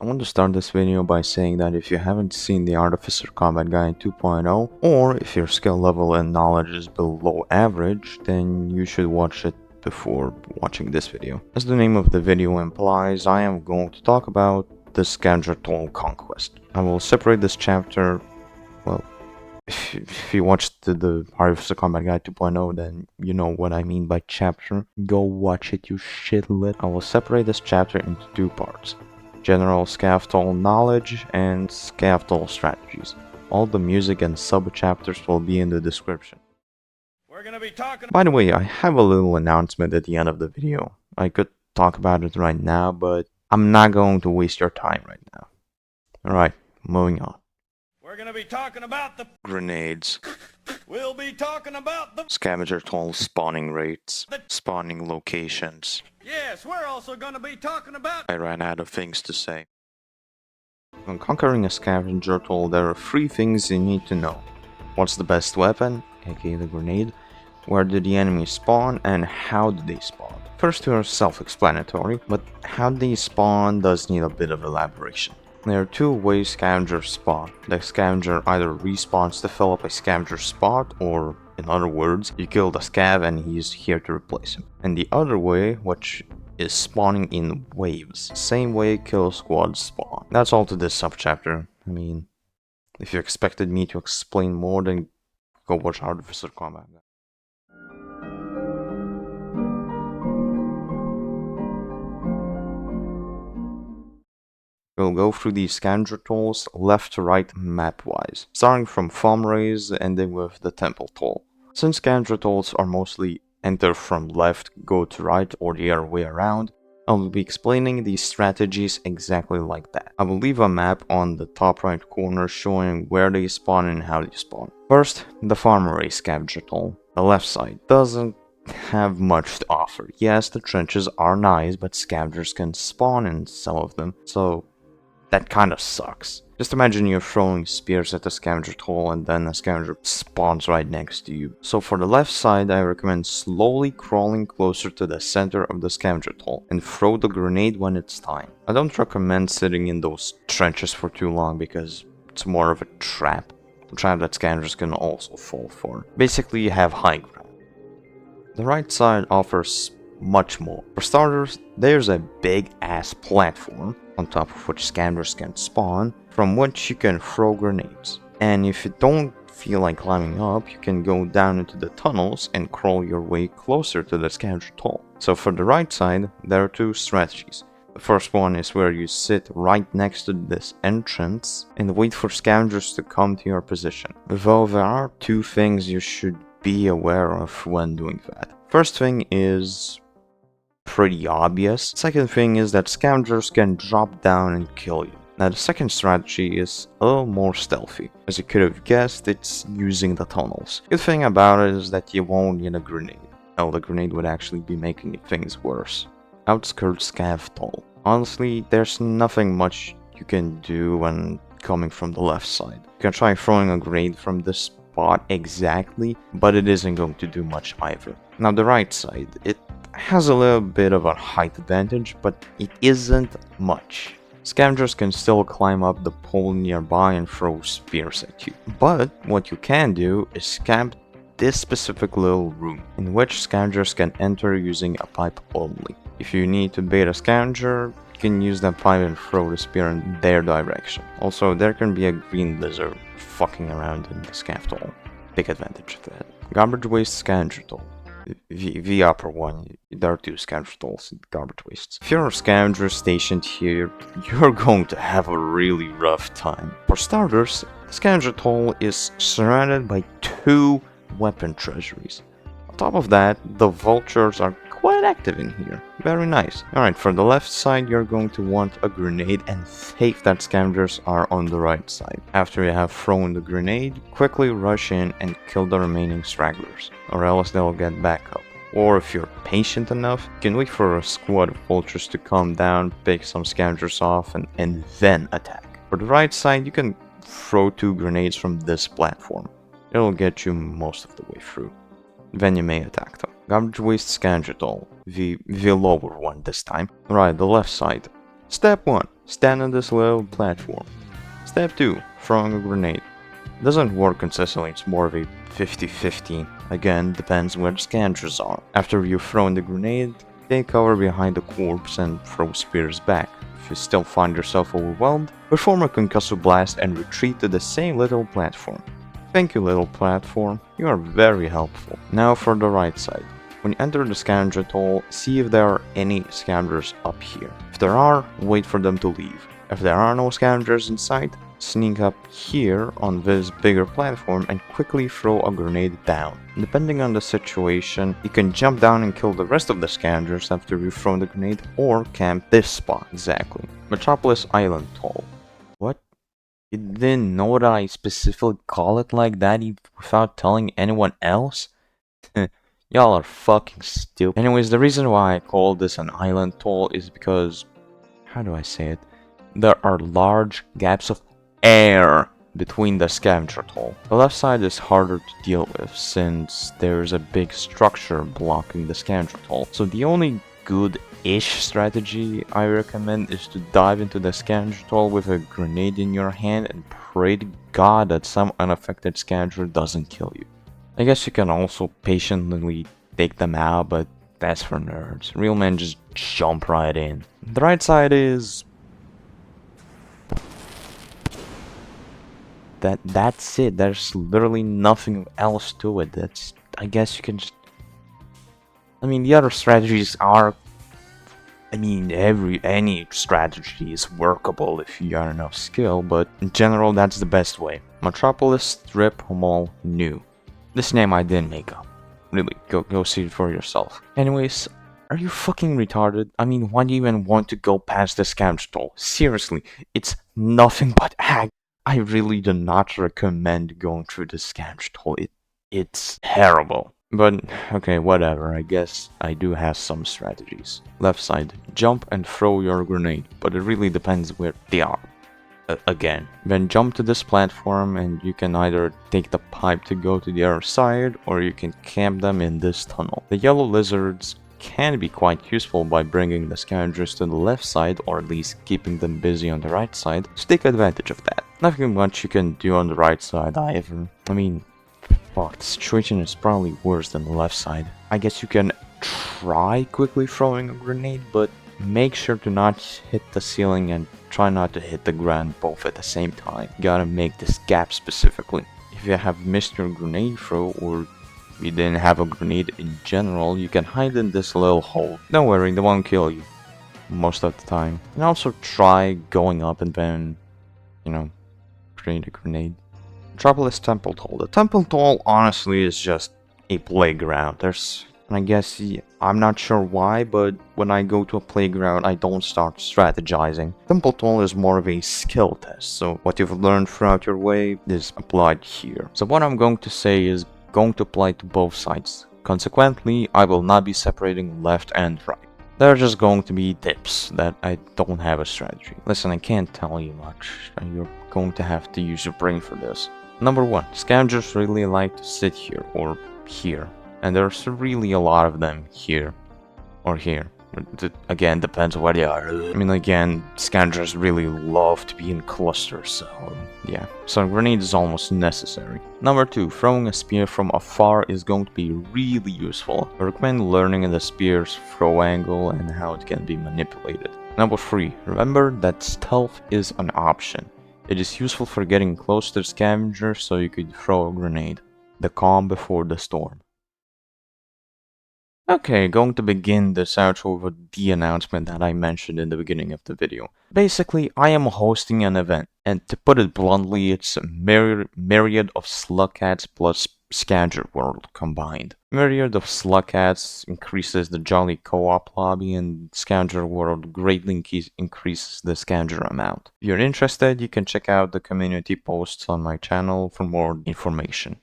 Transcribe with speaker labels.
Speaker 1: I want to start this video by saying that if you haven't seen the Artificer Combat Guide 2.0, or if your skill level and knowledge is below average, then you should watch it before watching this video. As the name of the video implies, I am going to talk about the Scavenger Toll Conquest. I will separate this chapter, well, if you watched the Artificer Combat Guide 2.0, then you know what I mean by chapter. Go watch it, you shitlet. I will separate this chapter into two parts: general SCAV toll knowledge and SCAV toll strategies. All the music and sub-chapters will be in the description.
Speaker 2: We're gonna be talking.
Speaker 1: By the way, I have a little announcement at the end of the video. I could talk about it right now, but I'm not going to waste your time right now. Alright, moving on.
Speaker 2: We're gonna be talking about the
Speaker 1: Grenades,
Speaker 2: We'll be talking about the
Speaker 1: scavenger toll spawning rates, spawning locations.
Speaker 2: Yes, we're also gonna be talking about
Speaker 1: I ran out of things to say. When conquering a scavenger toll, there are three things you need to know. What's the best weapon, aka the grenade, where do the enemies spawn, and how do they spawn? First two are self-explanatory, but how they spawn does need a bit of elaboration. There are two ways scavengers spawn. The scavenger either respawns to fill up a scavenger spot, or in other words, you kill the scav and he's here to replace him. And the other way, which is spawning in waves. Same way kill squads spawn. That's all to this subchapter. I mean, if you expected me to explain more, then go watch Artificer Combat. We'll go through these scavenger tolls left to right map-wise, starting from farm raise, ending with the temple toll. Since scavenger tolls are mostly enter from left, go to right, or the other way around, I will be explaining these strategies exactly like that. I will leave a map on the top right corner showing where they spawn and how they spawn. First, the farm raise scavenger toll. The left side doesn't have much to offer. Yes, the trenches are nice, but scavengers can spawn in some of them, so that kinda sucks. Just imagine you're throwing spears at the scavenger toll and then a scavenger spawns right next to you. So for the left side, I recommend slowly crawling closer to the center of the scavenger toll and throw the grenade when it's time. I don't recommend sitting in those trenches for too long because it's more of a trap that scavengers can also fall for. Basically, you have high ground. The right side offers much more. For starters, there's a big ass platform on top of which scavengers can spawn, from which you can throw grenades. And if you don't feel like climbing up, you can go down into the tunnels and crawl your way closer to the scavenger toll. So for the right side, there are two strategies. The first one is where you sit right next to this entrance and wait for scavengers to come to your position. Though there are two things you should be aware of when doing that. First thing is pretty obvious. Second thing is that scavengers can drop down and kill you. Now the second strategy is a little more stealthy. As you could have guessed, it's using the tunnels. Good thing about it is that you won't need a grenade. Well, the grenade would actually be making things worse. Outskirts scav toll. Honestly, there's nothing much you can do when coming from the left side. You can try throwing a grenade from this spot exactly, but it isn't going to do much either. Now the right side, it has a little bit of a height advantage, but it isn't much. Scavengers can still climb up the pole nearby and throw spears at you. But what you can do is camp this specific little room, in which scavengers can enter using a pipe only. If you need to bait a scavenger, you can use that pipe and throw the spear in their direction. Also, there can be a green lizard fucking around in the scav toll. Take advantage of that. Garbage waste scavenger toll. The upper one, there are two scavenger tolls in garbage wastes. If you're a scavenger stationed here, you're going to have a really rough time. For starters, the scavenger toll is surrounded by two weapon treasuries. On top of that, the vultures are quite active in here. Very nice. Alright, for the left side, you're going to want a grenade and safe that scavengers are on the right side. After you have thrown the grenade, quickly rush in and kill the remaining stragglers, or else they'll get back up. Or if you're patient enough, you can wait for a squad of vultures to come down, pick some scavengers off, and then attack. For the right side, you can throw two grenades from this platform. It'll get you most of the way through. Then you may attack them. Garbage waste scavenger toll, the lower one this time. Right, the left side. Step 1. stand on this little platform. Step 2. Throwing a grenade. Doesn't work consistently, it's more of a 50-50. Again, depends where the scavengers are. After you've thrown the grenade, take cover behind the corpse and throw spears back. If you still find yourself overwhelmed, perform a concussive blast and retreat to the same little platform. Thank you, little platform, you are very helpful. Now for the right side. When you enter the scavenger hole, see if there are any scavengers up here. If there are, wait for them to leave. If there are no scavengers in sight, sneak up here on this bigger platform and quickly throw a grenade down. Depending on the situation, you can jump down and kill the rest of the scavengers after you've thrown the grenade, or camp this spot exactly. Metropolis Island Toll. What? You didn't know that I specifically call it like that without telling anyone else? Y'all are fucking stupid. Anyways, the reason why I call this an island toll is because, how do I say it? There are large gaps of air between the scavenger toll. The left side is harder to deal with since there's a big structure blocking the scavenger toll. So the only good-ish strategy I recommend is to dive into the scavenger toll with a grenade in your hand and pray to God that some unaffected scavenger doesn't kill you. I guess you can also patiently take them out, but that's for nerds. Real men just jump right in. The right side is... That's it. There's literally nothing else to it. I guess you can just... I mean, the other strategies are... any strategy is workable if you got enough skill, but in general, that's the best way. Metropolis Strip Mall New. This name I didn't make up. Really, go see it for yourself. Anyways, are you fucking retarded? I mean, why do you even want to go past the scavenger toll? Seriously, it's nothing but ag. I really do not recommend going through the scavenger toll. It's terrible. But, okay, whatever, I guess I do have some strategies. Left side, jump and throw your grenade, but it really depends where they are. Again, then jump to this platform and you can either take the pipe to go to the other side, or you can camp them in this tunnel. The yellow lizards can be quite useful by bringing the scavengers to the left side, or at least keeping them busy on the right side, so take advantage of that. Nothing much you can do on the right side either. I mean, fuck, the situation is probably worse than the left side. I guess you can try quickly throwing a grenade, but make sure to not hit the ceiling and try not to hit the ground both at the same time. You gotta make this gap specifically. If you have missed your grenade throw, or you didn't have a grenade in general, you can hide in this little hole. Don't worry, they won't kill you most of the time. And also try going up and then, create a grenade. Metropolis Temple Toll. The Temple Toll honestly is just a playground. And I guess, I'm not sure why, but when I go to a playground, I don't start strategizing. Temple Toll is more of a skill test, so what you've learned throughout your way is applied here. So what I'm going to say is going to apply to both sides. Consequently, I will not be separating left and right. They're just going to be tips that I don't have a strategy. Listen, I can't tell you much. You're going to have to use your brain for this. Number 1, scavengers really like to sit here or here. And there's really a lot of them here or here. It, again, depends where they are. I mean, again, scavengers really love to be in clusters, so yeah. So a grenade is almost necessary. Number 2, throwing a spear from afar is going to be really useful. I recommend learning the spear's throw angle and how it can be manipulated. Number 3, remember that stealth is an option. It is useful for getting close to the scavenger so you could throw a grenade. The calm before the storm. Okay, going to begin this outro with the announcement that I mentioned in the beginning of the video. Basically, I am hosting an event, and to put it bluntly, it's a myriad of Slugcats plus Scavenger World combined. Myriad of Slugcats increases the Jolly Co-op lobby, and Scavenger World greatly increases the scavenger amount. If you're interested, you can check out the community posts on my channel for more information.